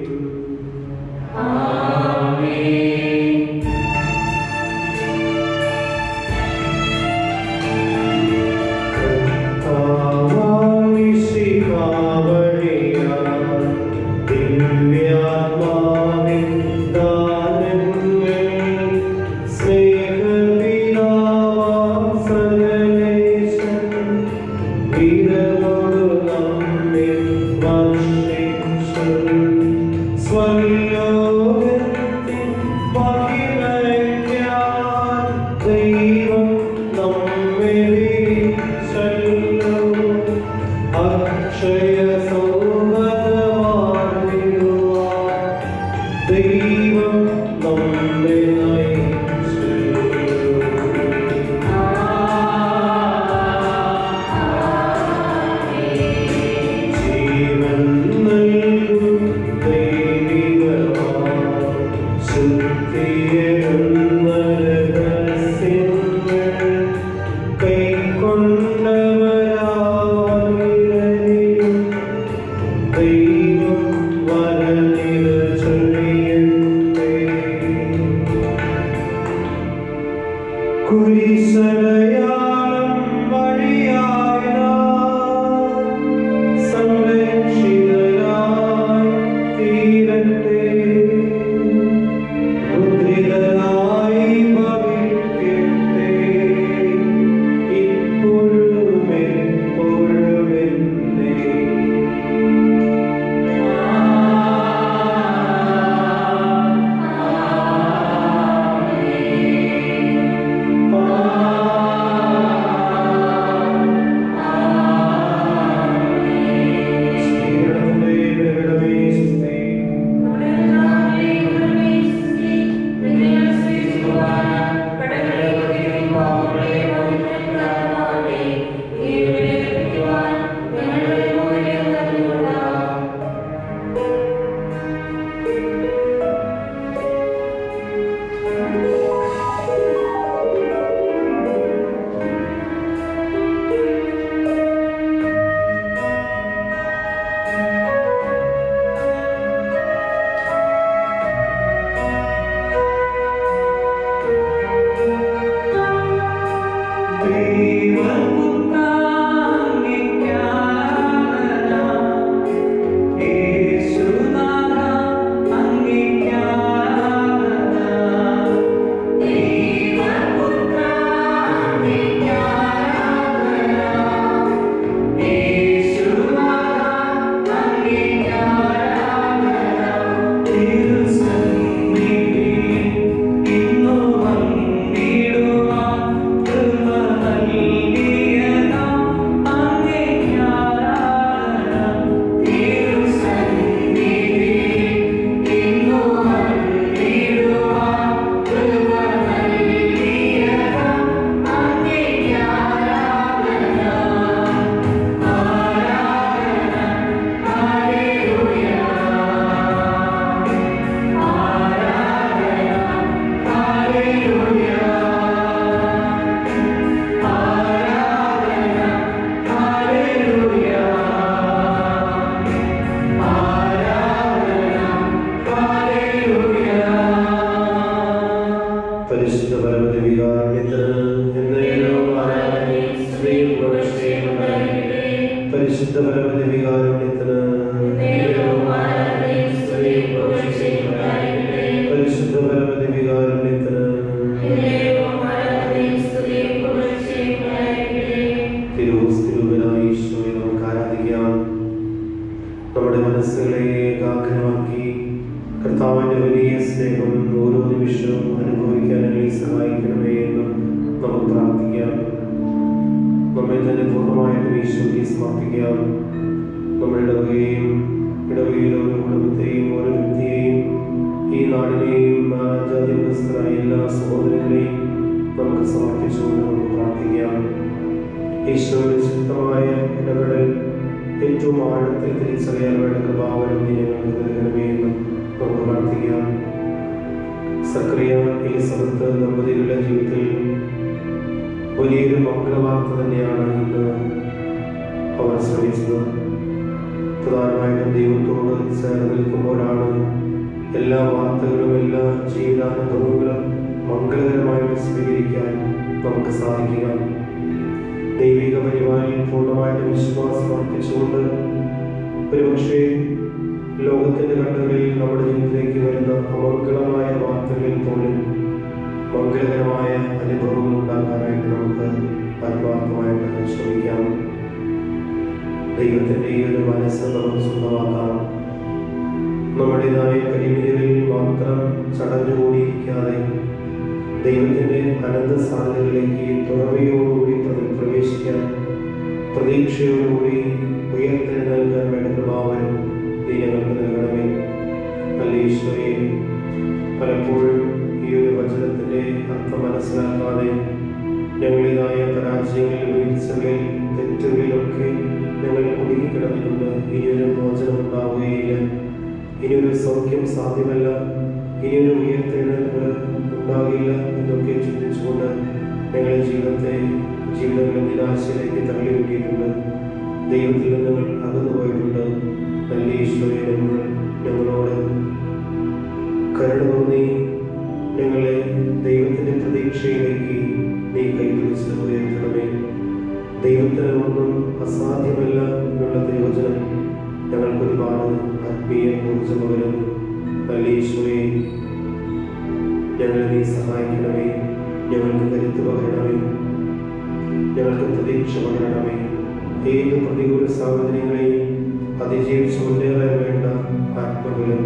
Speaker 1: പരിശുദ്ധ പരമദിവികാരുണ്യത്തിന് എന്നേരവും ആരാധനയും സ്തുതിയും പുകഴ്ചയും ഉണ്ടായിരിക്കട്ടെ. പരിശുദ്ധ പരമദിവികാരുണ്യത്തിന് എന്നേരവും ആരാധനയും സ്തുതിയും പുകഴ്ചയും ഉണ്ടായിരിക്കട്ടെ. പരിശുദ്ധ പരമദിവികാരുണ്യത്തിന് എന്നേരവും ആരാധനയും സ്തുതിയും പുകഴ്ചയും ഉണ്ടായിരിക്കട്ടെ. തിരുവോസ്തിരൂപനായ ഈശോയെ നമുക്ക് ആരാധിക്കാം. നമ്മുടെ മനസ്സുകളെ ഏകാഗ്രമാക്കി കർത്താവിന്റെ വലിയ സ്നേഹം ഓരോ നിമിഷവും അനുഭവിക്കാൻ എന്നെ സഹായിക്കണമേ എന്ന് നമുക്ക് പ്രാർത്ഥിക്കാം. നമ്മെ തന്നെ പൂർണ്ണമായിട്ടും ഈശോയ്ക്ക് സമർപ്പിക്കാം. നമ്മുടെ ഇടവകയെയും ഇടവകയിലെ ഓരോ കുടുംബത്തെയും ഓരോ വ്യക്തിയെയും ഈ നാടിനെയും ജാതിമതസ്ഥരായ എല്ലാ സഹോദരങ്ങളെയും നമുക്ക് സമർപ്പിച്ചുകൊണ്ട് നമുക്ക് പ്രാർത്ഥിക്കാം. ഈശോയുടെ ശക്തമായ ഇടപെടൽ ഏറ്റവും ആഴത്തിൽ തിരിച്ചറിയാൻ വേണ്ട കൃപാവരം ഞങ്ങൾക്ക് നൽകണമേ എന്ന് നമുക്ക് പ്രാർത്ഥിക്കാം. സക്കറിയ എലിസബത്ത് ദമ്പതികളുടെ ജീവിതത്തിൽ വലിയൊരു മംഗളവാർത്ത തന്നെയാണ് ഇന്ന് അവർ ശ്രമിച്ചത്. പ്രധാനമായിട്ടും ദൈവത്തോട് ചേർന്ന് നിൽക്കുമ്പോഴാണ് എല്ലാ വാർത്തകളും എല്ലാ ജീവിതാനുഭവങ്ങളും മംഗളകരമായിട്ട് സ്വീകരിക്കാൻ നമുക്ക് സാധിക്കുക. ദൈവിക പരിപാടിയിൽ പൂർണ്ണമായിട്ട് വിശ്വാസം അർപ്പിച്ചുകൊണ്ട് ഒരുപക്ഷെ ലോകത്തിന്റെ കണ്ണുകളിൽ നമ്മുടെ ജീവിതത്തിലേക്ക് വരുന്ന അമംഗളമായ വാർത്തകളിൽ പോലും മംഗളകരമായ അനുഭവങ്ങൾ ഉണ്ടാക്കാനായിട്ട് നമുക്ക് ആത്മാർത്ഥമായിട്ട് ശ്രമിക്കാം. ദൈവത്തിന്റെ ഈ ഒരു മനസ്സ് നമുക്ക് സ്വന്തമാക്കാം. നമ്മുടേതായ പരിമിതികളിൽ മാത്രം ചടഞ്ഞുകൂടിയിരിക്കാതെ ദൈവത്തിന്റെ അനന്ത സാധ്യതകളിലേക്ക് തുറവിയോടുകൂടി പ്രവേശിക്കാൻ പ്രതീക്ഷയോടുകൂടി ഉയർത്തെഴുന്നേൽക്കാൻ വേണ്ട കൃപാവരം നീ ഞങ്ങൾക്ക് നൽകണമേ. ഈശോയെ, പലപ്പോഴും ഈ ഒരു വചനത്തിന്റെ അർത്ഥം മനസ്സിലാക്കാതെ ഞങ്ങളുടേതായ പരാജയങ്ങളിൽ വീഴ്ചകളിൽ തെറ്റുകളിലൊക്കെ ഞങ്ങൾ കുടുങ്ങിക്കിടന്നിട്ടുണ്ട്. ഇനിയൊരു മോചനം ഉണ്ടാവുകയില്ല, ഇനിയൊരു സൗഖ്യം സാധ്യമല്ല, ഇനിയൊരു ഉയർത്തെഴുന്നേൽപ്പ് ഉണ്ടാകില്ല എന്നൊക്കെ ചിന്തിച്ചുകൊണ്ട് ഞങ്ങളുടെ ജീവിതങ്ങളെ നിരാശയിലേക്ക് തള്ളിവിട്ടിട്ടുണ്ട്. ദൈവത്തിൽ നിന്ന് ഞങ്ങൾ അകന്നു പോയിട്ടുണ്ട്. നല്ല ഈശോയെ, ഞങ്ങളോട് കരുണ തോന്നി ഞങ്ങളെ ദൈവത്തിന്റെ പ്രതീക്ഷയിലേക്ക് നീ കൈപിടിച്ച് ഉയർത്തണമേ. ദൈവത്തിന് ഒന്നും അസാധ്യമല്ല എന്നുള്ള തിരുവചനം ഞങ്ങൾക്ക് ഒരുപാട് ആത്മീയ ഊർജ്ജം പകരുന്നു. നല്ല ഈശോയെ, ഞങ്ങളെ നീ സഹായിക്കണമേ. ഞങ്ങൾക്ക് കരുത്ത് പകരണമേ, ഞങ്ങൾക്ക് പ്രതീക്ഷ പകരണമേ. ഏത് പ്രതികൂല സാഹചര്യങ്ങളെയും അതിജീവിച്ച് മുന്നേറാൻ വേണ്ട ആത്മബലം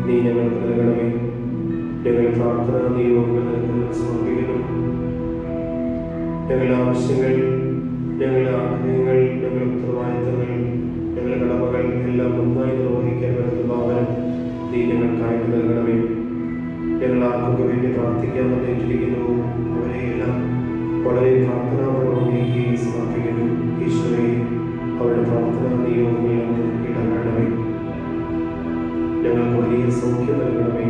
Speaker 1: നീ ഞങ്ങൾക്ക് നൽകണമേ. ഞങ്ങൾ പ്രാർത്ഥന നിയോഗങ്ങൾ നൽകുന്ന സമർപ്പിക്കുന്നു. ഞങ്ങളുടെ ആവശ്യങ്ങൾ, ഞങ്ങളുടെ ആഗ്രഹങ്ങൾ, ഞങ്ങളുടെ ഉത്തരവാദിത്തങ്ങൾ, ഞങ്ങളുടെ കടമകൾ എല്ലാം ഒന്നായി നിർവഹിക്കാൻ വേണ്ട ഭാവന നീ ഞങ്ങൾക്കായിട്ട് നൽകണമേ. ഞങ്ങൾ ആർക്കൊക്കെ വേണ്ടി പ്രാർത്ഥിക്കാൻ ഏറ്റിരിക്കുന്നു അവരെയെല്ലാം വളരെ പ്രാർത്ഥനാപൂർവ്വം സമർപ്പിക്കുന്നു. ഈശോയെ, അവരുടെ പ്രാർത്ഥനാ നിയോഗങ്ങളിൽ ഇടപെടണമേ. ഞങ്ങൾക്ക് വലിയ സൗഖ്യം നൽകണമേ.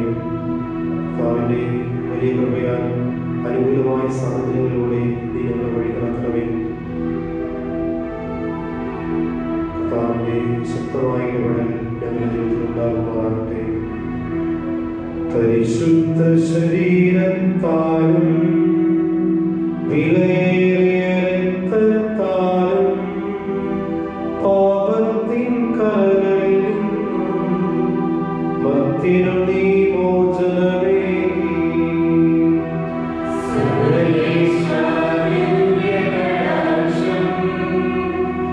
Speaker 1: കർത്താവിന്റെ വലിയ കൃപയാൽ അനുകൂലമായ സാഹചര്യങ്ങളിലൂടെ നീ ഞങ്ങളെ വഴി നടത്തണമേ. കർത്താവിന്റെ ശക്തമായ ഇടപെടൽ ഞങ്ങളുടെ ജീവിതത്തിൽ ഉണ്ടാകുമാറാകട്ടെ. പരിശുദ്ധ ശരീരത്താലും വിലയേറിയ രക്തത്താലും പാപത്തിൻ കരകളിൽ ഭക്തിനു നീ മോചനമേ.
Speaker 4: Yeah.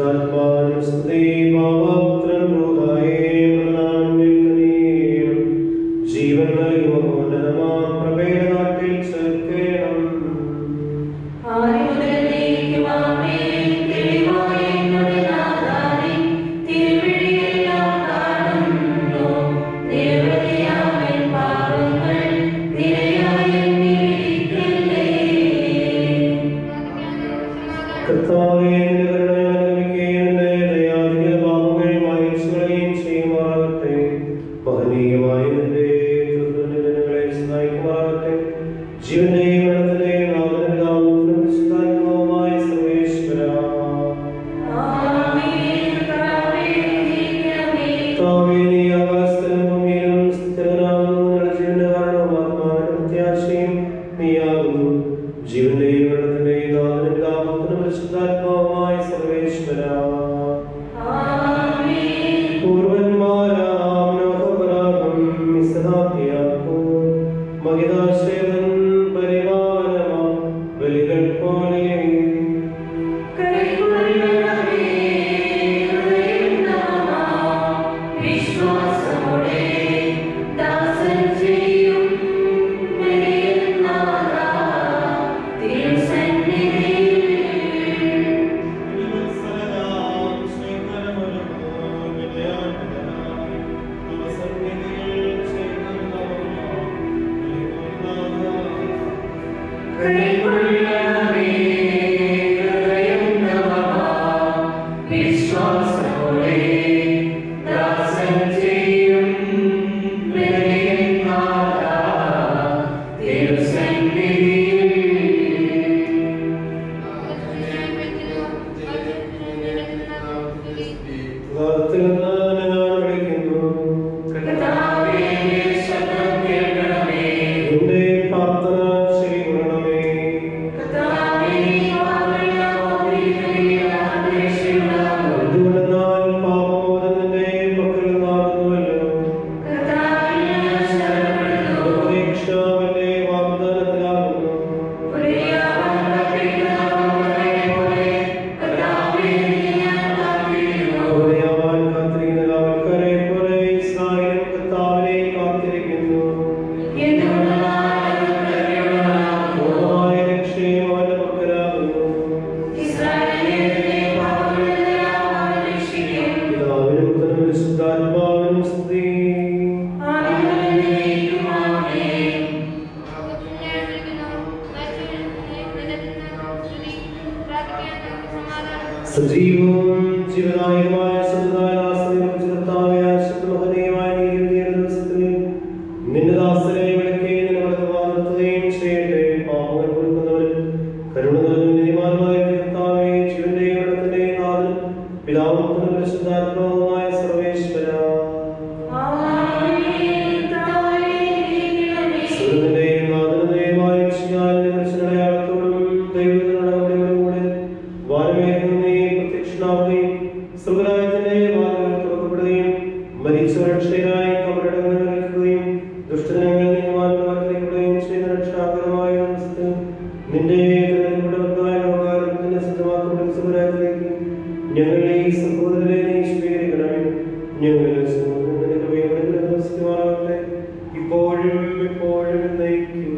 Speaker 1: പരിശുദ്ധാത്മാവിനും സ്തുതി. പാവപുത്രൻ റൂഹായേ പ്രധാനമേൽക്കണീയം. ജീവൻ നൽകും മഹോന്നതമാം പ്രഭയുടെ നാട്ടിൽ ചേർക്കണം. കർത്താവേ, നിന്റെ കരുണയാൽ ലഭിക്കുകയും നിന്റെ ദയാധിക പാപങ്ങൾ മായിച്ചുകളയുകയും ചെയ്യുമാറാകട്ടെ. മഹനീയമായ നിന്റെ തൃത്വനിധനങ്ങളെ സഹായിക്കുമാറാകട്ടെ. ജീവന്റെയും മരണത്തിന്റെയും നാഥനും പരിശുദ്ധാത്മാവുമായ സർവേശ്വരാ. കർത്താവേ, നീ ആകാശത്തിലും ഭൂമിയിലും സ്ഥിരനാകുന്നു. നിങ്ങളുടെ ജീവന്റെ കാരണവും ആത്മാവിന്റെ പ്രത്യാശയും നീയാകുന്നു. ജീവന്റെയും മരണത്തിന്റെയും നാഥനും പരിശുദ്ധാത്മാവുമായ സർവേശ്വരാ. പൂർവന്മാരാം നോഹപരാഗം ഇസ്ഹാക്കിയാക്കോബ് മഹിതാശ്രയൻ പരിപാവനമാം ബലികൾ പോലെ സജീവവും ജീവനായകമായ നിന്റെ ദാസരെ വിളിക്കുകയും നിന്റെ വർത്തമാനത്തെയും ചെയ്യട്ടെ. പാപങ്ങൾ കൊടുക്കുന്നവരും കരുണ നിറഞ്ഞ നീതിമാനുമായ കർത്താവേ, ജീവന്റെയും മരണത്തിന്റെയും നാഥനും പിതാവും പുത്രനും പരിശുദ്ധാത്മാവുമായ സർവേശ്വരാ. സുരനിന്റെയും നാഥനുമായ വിശുദ്ധാന്റെ പരിശുദ്ധയാളത്തോടും ദൈവത്തിനോടും കൂടെ വാനമേഘം നീ പ്രത്യക്ഷനാവുകയും സ്വർഗ്ഗരാജ്യത്തിന്റെ വാതിലുകൾ തുറക്കപ്പെടുകയും മരിച്ചവരക്ഷയരായി കബറടങ്ങൾ വയ്ക്കുകയും ദുഷ്ടജനങ്ങളിൽ നീതിമാന്മാരിലേക്കുകയും ചെയ്യുന്ന രക്ഷാകരമായ അവസ്ഥ നിന്റെ സജ്ജമാക്കപ്പെടുന്ന ഞങ്ങളെ ഈ സഹോദരനെ നീ സ്വീകരിക്കണമേ. ഞങ്ങളുടെ സഹോദരന്റെ കൃപയോടെ താമസിക്കുമാറാകട്ടെ, ഇപ്പോഴും എപ്പോഴും എന്നേക്കും.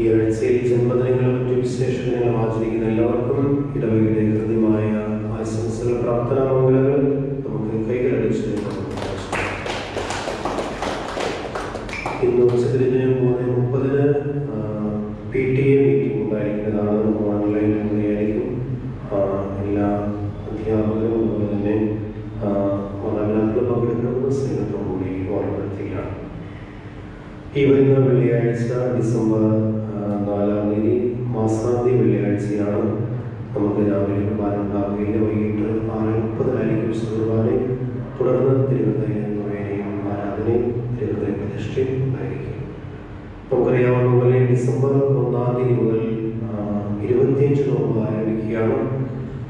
Speaker 1: ഈ ആഴ്ചയിൽ ജന്മദിനങ്ങളും മറ്റു വിശേഷങ്ങളും ആചരിക്കുന്ന എല്ലാവർക്കും ഇടവകയുടെ ഹൃദ്യമായ ആശംസകൾ, പ്രാർത്ഥനാ മംഗളങ്ങൾ നമുക്ക് കൈകളടിച്ച് ഇന്ന് ഉച്ചതിരിഞ്ഞ് 3:30 PTA മീറ്റിംഗ് ഉണ്ടായിരിക്കുന്നതാണ്. നമുക്ക് ഓൺലൈനിലൂടെയായിരിക്കും. എല്ലാ അധ്യാപകരും അതുപോലെ തന്നെ മാതാപിതാക്കളും പങ്കെടുക്കണമെന്ന് സ്നേഹത്തോടുകൂടി ഓർമ്മപ്പെടുത്തുകയാണ്. ഈ വരുന്ന വെള്ളിയാഴ്ച ഡിസംബർ 4-ാം തീയതി മാസാന്തി വെള്ളിയാഴ്ചയാണ്. നമുക്ക് രാവിലെ കുർബാന ഉണ്ടാവുകയും വൈകിട്ട് 6:30 കുർബാനയും തുടർന്ന് തിരുവനന്തപുരം ആരാധനയും തിരുവനന്തപുരം പ്രതിഷ്ഠയും ഉണ്ടായിരിക്കും. നമുക്കറിയാവുന്ന പോലെ ഡിസംബർ 1-ാം തീയതി മുതൽ 25 നോമ്പ് ആരംഭിക്കുകയാണ്.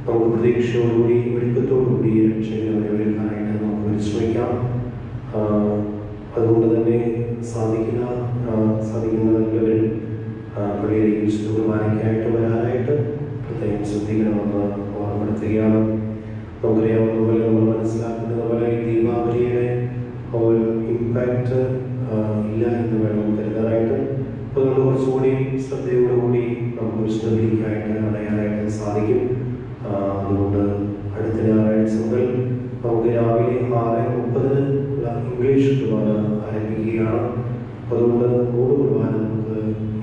Speaker 1: നമുക്ക് പ്രതീക്ഷയോടുകൂടി ഒരുക്കത്തോടുകൂടി രക്ഷകനെ വരവേൽക്കാനായിട്ട് നമുക്ക് പരിശ്രമിക്കാം. അതുകൊണ്ട് തന്നെ സാധിക്കുന്ന വിശുദ്ധ കുർബാനയ്ക്കായിട്ട് വരാനായിട്ട് പ്രത്യേകം ശ്രദ്ധിക്കണമെന്ന് ഓർമ്മപ്പെടുത്തുകയാണ്. നമുക്കറിയാവുന്ന പോലെ നമ്മൾ മനസ്സിലാക്കുന്നത് പോലെ ഈ ദീപാവലിയുടെ ഒരു ഇമ്പാക്റ്റ് ഇല്ല എന്ന് വേണം കരുതാനായിട്ട്. അപ്പോൾ നമ്മൾ കുറച്ചുകൂടി ശ്രദ്ധയോടുകൂടി നമുക്ക് വിശുദ്ധബലിക്കായിട്ട് അടയാനായിട്ട് സാധിക്കും. അതുകൊണ്ട് അടുത്ത ഞായറാഴ്ച മുതൽ നമുക്ക് രാവിലെ 6:30 ഇംഗ്ലീഷ് കുർബാന ആരംഭിക്കുകയാണ്. അതുകൊണ്ട് 3 കുർബാന നമുക്ക്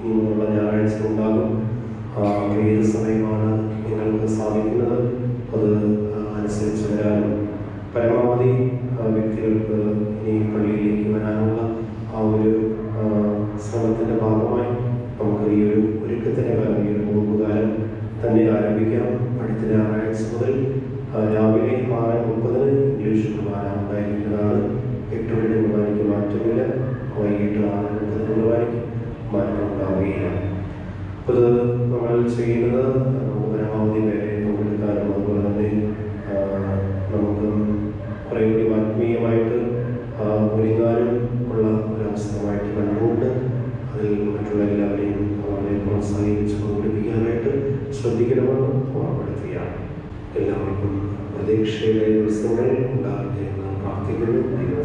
Speaker 1: ഇനിയുള്ള ഞായറാഴ്ച ഉണ്ടാകും. ഏത് സമയമാണ് നിങ്ങൾക്ക് സാധിക്കുന്നത് അത് അനുസരിച്ച് വരാനും പരമാവധി വ്യക്തികൾക്ക് ഇനി പള്ളിയിലേക്ക് വരാനുള്ള ആ ഒരു ശ്രമത്തിൻ്റെ ഭാഗമായി നമുക്ക് ഈ ഒരു ഒരുക്കത്തിൻ്റെ കാലം, ഈ ഒരു നോമ്പുകാലം തന്നെ ആരംഭിക്കാം. അടുത്ത ഞായറാഴ്ച മുതൽ രാവിലെ 6:30 ഇംഗ്ലീഷ് കുർബാന ഉണ്ടായിരിക്കുന്നതാണ്. 8 മണിയുടെ കുർബാനയ്ക്ക് മാറ്റമില്ല. വൈകിട്ട് 6:30 കുർബാനയ്ക്ക് മാറ്റം ഉണ്ടാവുകയില്ല. അപ്പോൾ ഇത് നമ്മൾ ചെയ്യുന്നത് നമുക്ക് പരമാവധി പേരെ പങ്കെടുക്കാനും അതുപോലെ തന്നെ നമുക്ക് കുറേ കൂടി ആത്മീയമായിട്ട് ഒരുങ്ങാനും ഉള്ള ഒരവസരമായിട്ട് കണ്ടുകൊണ്ട് അതിൽ മറ്റുള്ള എല്ലാവരെയും അവരെ പ്രോത്സാഹിപ്പിച്ച് പങ്കെടുപ്പിക്കാനായിട്ട് ശ്രദ്ധിക്കണമെന്ന് ഓർമ്മപ്പെടുത്തുകയാണ്. എല്ലാവർക്കും പ്രതീക്ഷയുടെ ദിവസങ്ങൾ ഉണ്ടാകട്ടെ എന്ന് പ്രാർത്ഥിക്കുന്നു. ദൈവം